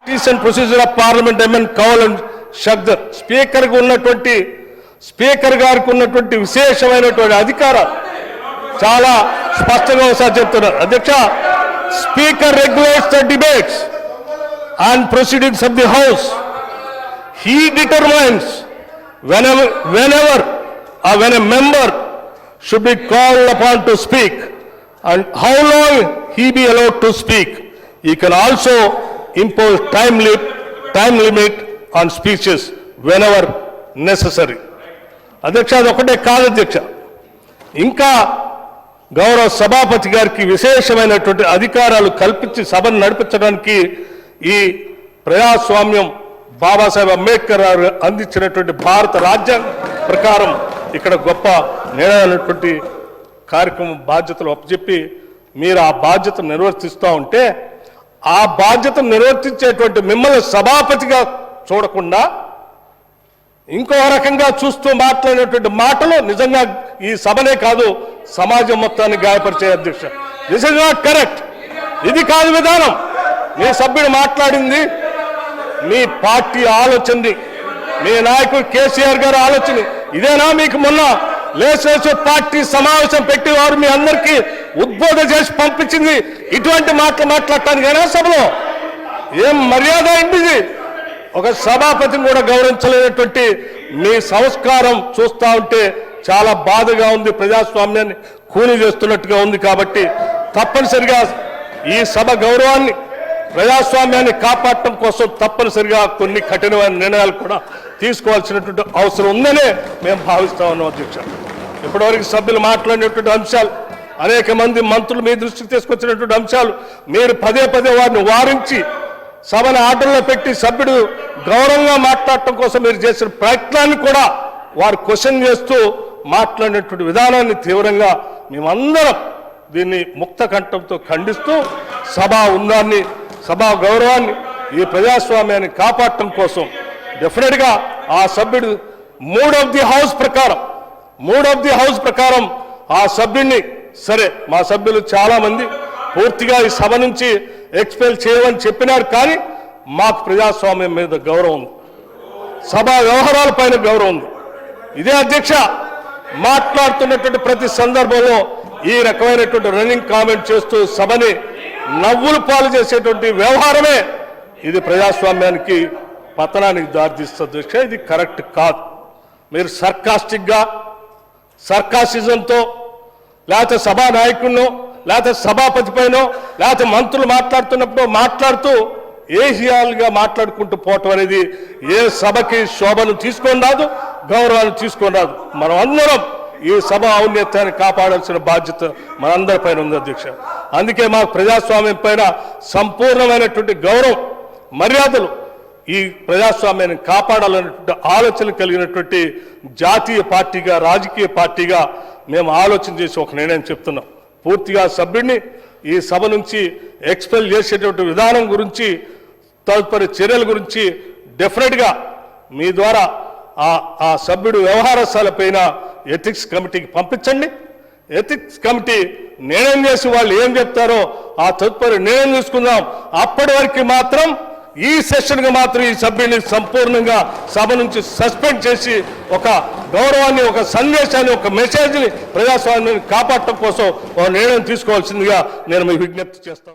Decent procedure of Parliament Amendment Kaul and Shagdar. Speaker గారికి ఉన్నటువంటి విశేషమైనటువంటి అధికారం చాలా స్పష్టంగా ఒకసారి చెప్తున్నారు. అధ్యక్ష, speaker regulates the debates and proceedings of the House. He determines whenever or when a member should be called upon to speak and how long he be allowed to speak. He can also impose time limit on speeches whenever necessary. అధ్యక్ష, అది ఒకటే కాదు అధ్యక్ష, ఇంకా గౌరవ సభాపతి గారికి విశేషమైనటువంటి అధికారాలు కల్పించి సభను నడిపించడానికి ఈ ప్రజాస్వామ్యం బాబాసాహెబ్ అంబేద్కర్ గారు అందించినటువంటి భారత రాజ్యాంగం ప్రకారం ఇక్కడ గొప్ప నిర్ణయమైనటువంటి కార్యక్రమం బాధ్యతలు అప్పచెప్పి మీరు ఆ బాధ్యతను నిర్వర్తిస్తూ ఉంటే ఆ బాధ్యతను నిర్వర్తించేటువంటి మిమ్మల్ని సభాపతిగా చూడకుండా ఇంకో రకంగా చూస్తూ మాట్లాడినటువంటి మాటలు నిజంగా ఈ సభనే కాదు సమాజం మొత్తాన్ని గాయపరిచే. అధ్యక్ష, దిస్ ఇస్ నాట్ కరెక్ట్. ఇది కాదు విధానం. మీ సభ్యుడు మాట్లాడింది మీ పార్టీ ఆలోచనది, మీ నాయకుడు కేసీఆర్ గారు ఆలోచన. ఇదేనా మీకు మొన్న లెజిస్లేటివ్ పార్టీ సమావేశం పెట్టి వారు మీ అందరికీ ఉద్బోధన చేసి పంపించింది? ఇటువంటి మాటలు మాట్లాడటానికైనా సభలో ఏం మర్యాద ఏంటిది? ఒక సభాపతిని కూడా గౌరవించలేనటువంటి మీ సంస్కారం చూస్తూ ఉంటే చాలా బాధగా ఉంది. ప్రజాస్వామ్యాన్ని కూని చేస్తున్నట్టుగా ఉంది. కాబట్టి తప్పనిసరిగా ఈ సభ గౌరవాన్ని ప్రజాస్వామ్యాన్ని కాపాడటం కోసం తప్పనిసరిగా కొన్ని కఠినమైన నిర్ణయాలు కూడా తీసుకోవాల్సినటువంటి అవసరం ఉందనే మేము భావిస్తా ఉన్నాం. అధ్యక్ష, ఇప్పటివరకు సభ్యులు మాట్లాడినటువంటి అంశాలు, అనేక మంది మంత్రులు మీ దృష్టికి తీసుకొచ్చినటువంటి అంశాలు మీరు పదే వారిని వారించి సభను ఆర్డర్లో పెట్టి సభ్యుడు గౌరవంగా మాట్లాడటం కోసం మీరు చేసిన ప్రయత్నాన్ని కూడా వారు క్వశ్చన్ చేస్తూ మాట్లాడినటువంటి విధానాన్ని తీవ్రంగా మేమందరం దీన్ని ముక్త కంఠంతో ఖండిస్తూ సభా ఉందాన్ని, సభా గౌరవాన్ని, ఈ ప్రజాస్వామ్యాన్ని కాపాడటం కోసం డెఫినెట్గా ఆ సభ్యుడు మూడ్ ఆఫ్ ది హౌస్ ప్రకారం ఆ సభ్యుడిని, సరే మా సభ్యులు చాలామంది పూర్తిగా ఈ సభ నుంచి ఎక్స్పెల్ చేయమని చెప్పినారు, కానీ మాకు ప్రజాస్వామ్యం మీద గౌరవం ఉంది, సభా వ్యవహారాల పైన గౌరవం ఉంది. ఇదే అధ్యక్ష, మాట్లాడుతున్నటువంటి ప్రతి సందర్భంలో ఈ రకమైనటువంటి రన్నింగ్ కామెంట్ చేస్తూ సభని నవ్వులు పాలు చేసేటువంటి వ్యవహారమే ఇది ప్రజాస్వామ్యానికి పతనానికి దారితీస్తుంది. అధ్యక్ష, ఇది కరెక్ట్ కాదు. మీరు సర్కాసిజంతో లేకపోతే సభా నాయకుడినో లేకపోతే సభాపతి పైనో లేకపోతే మంత్రులు మాట్లాడుతున్నప్పుడు మాట్లాడుతూ ఏషియాలుగా మాట్లాడుకుంటూ పోవటం అనేది ఏ సభకి శోభను తీసుకొని రాదు, గౌరవాన్ని తీసుకొని రాదు. మనం అందరం ఈ సభ ఔన్నత్యాన్ని కాపాడాల్సిన బాధ్యత మనందరి పైన ఉంది. అధ్యక్ష, అందుకే మాకు ప్రజాస్వామ్యం పైన సంపూర్ణమైనటువంటి గౌరవం, మర్యాదలు, ఈ ప్రజాస్వామ్యాన్ని కాపాడాలనేటువంటి ఆలోచన కలిగినటువంటి జాతీయ పార్టీగా, రాజకీయ పార్టీగా మేము ఆలోచన చేసి ఒక నిర్ణయం చెప్తున్నాం. పూర్తిగా సభ్యుడిని ఈ సభ నుంచి ఎక్స్పెల్ చేసేటువంటి విధానం గురించి, తదుపరి చర్యల గురించి డెఫినెట్గా మీ ద్వారా ఆ సభ్యుడు వ్యవహారశాలపైన ఎథిక్స్ కమిటీకి పంపించండి. ఎథిక్స్ కమిటీ నిర్ణయం చేసి వాళ్ళు ఏం చెప్తారో ఆ తదుపరి నిర్ణయం తీసుకుందాం. అప్పటి వరకు మాత్రం ఈ సెషన్గా మాత్రం ఈ సభ్యుడిని సంపూర్ణంగా సభ నుంచి సస్పెండ్ చేసి ఒక గౌరవాన్ని, ఒక సందేశాన్ని, ఒక మెసేజ్ని ప్రజాస్వామ్యాన్ని కాపాడటం కోసం ఒక నిర్ణయం తీసుకోవాల్సిందిగా నేను మీకు విజ్ఞప్తి చేస్తాను.